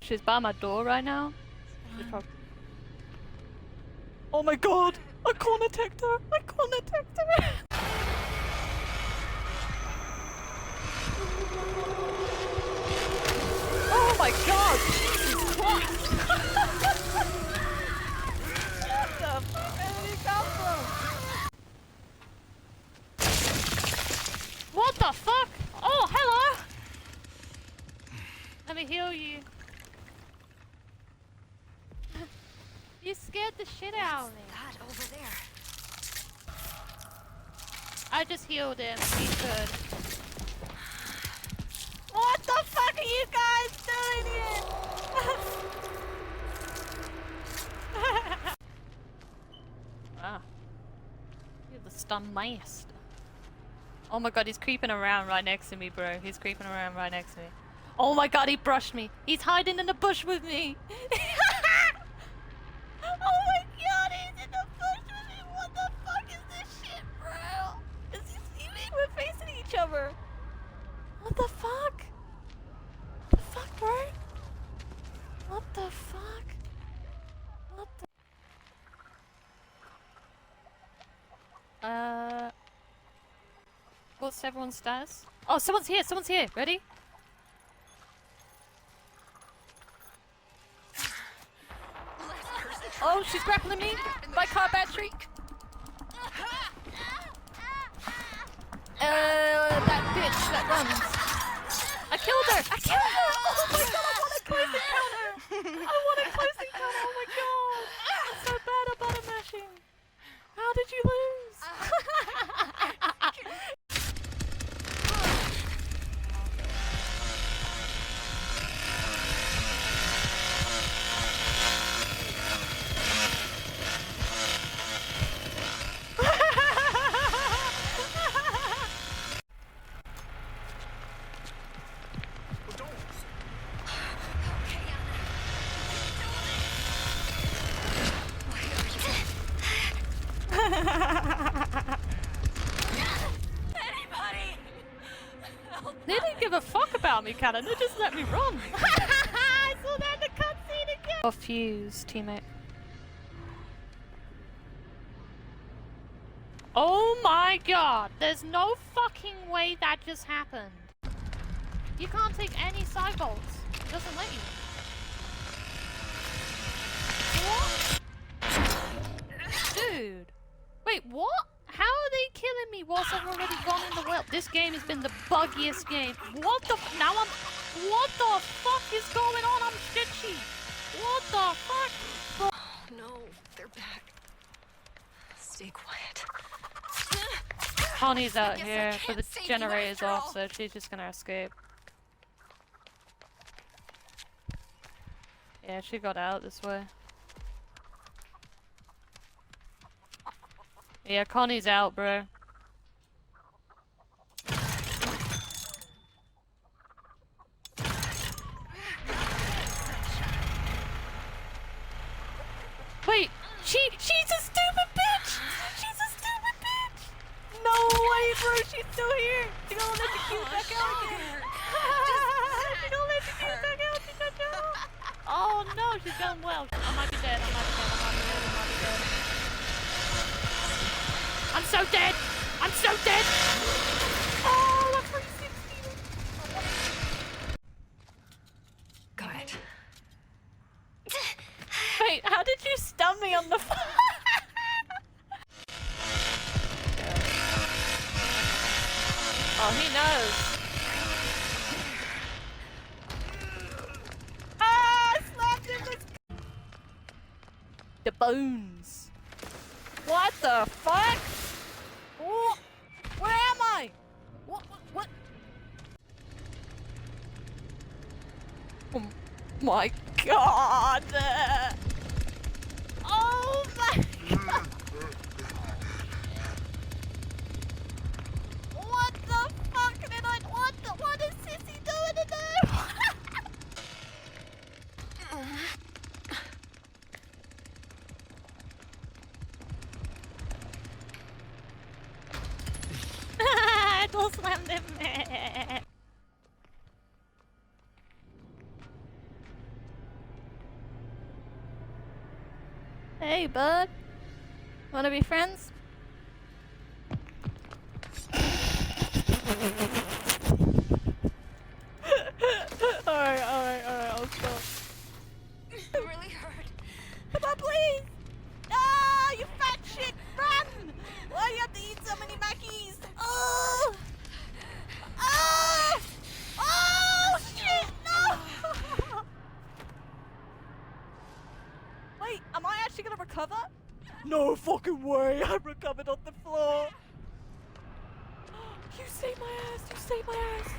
She's by my door right now. Oh my god! I can't detect her! I can't detect her! Oh my god! Jesus Christ! What the fuck? Where did he come from? What the fuck? Oh, hello! Let me heal you. You scared the shit out of me. That over there. I just healed him. He's good. What the fuck are you guys doing here? Ah. You're the stun master. Oh my god, he's creeping around right next to me, bro. He's creeping around right next to me. Oh my god, he brushed me. He's hiding in the bush with me. Oh my god, he's in the bush with me. What the fuck is this shit, bro? Does he see me? We're facing each other. What the fuck? What the fuck, bro? What the fuck? What the... What's everyone's status? Oh, someone's here, someone's here. Ready? Oh, she's grappling me! My car battery! That bitch that runs. I killed her! I killed her! Oh my god, I want a close encounter! I want a close encounter! Oh my god! I'm so bad at butter mashing! How did you lose? They didn't give a fuck about me, Cannon. They just let me run. I saw that in the cutscene again. Oh, fuse, teammate. Oh my god! There's no fucking way that just happened. You can't take any side bolts. It doesn't let you. What? Dude. Wait, what? How are they killing me whilst I've already gone in the well? This game has been the buggiest game. What the now I'm... What the fuck is going on? I'm stitchy. What the fuck? Oh no, they're back. Stay quiet. Connie's out here, but the generator's off, so she's just gonna escape. Yeah, she got out this way. Yeah, Connie's out, bro. Wait, she's a stupid bitch! She's a stupid bitch! No way, bro, she's still here! She gonna let the cute back out again! She gonna let the cute back out, she got out! Oh no, she's done well. I might be dead, I might be dead, I might be dead, I might be dead. I'm so dead! I'm so dead! Oh, I'm 360! Got it. Wait, how did you stun me on the phone? Oh, he knows. Ah, I slapped him with the bones. What the fuck? Oh, where am I? What? Oh my god! Oh my god! What the fuck did I? What is Sissy doing in there? Don't slam them. Hey, bud. Wanna be friends? Alright, I'll stop. I'm really hurt. Come on, please! Ah, you fat shit! Run! Why do you have to eat so many Mackies? Oh! Oh! Oh, shit! No! Wait, am I actually gonna recover? No fucking way! I recovered on the floor! You saved my ass! You saved my ass!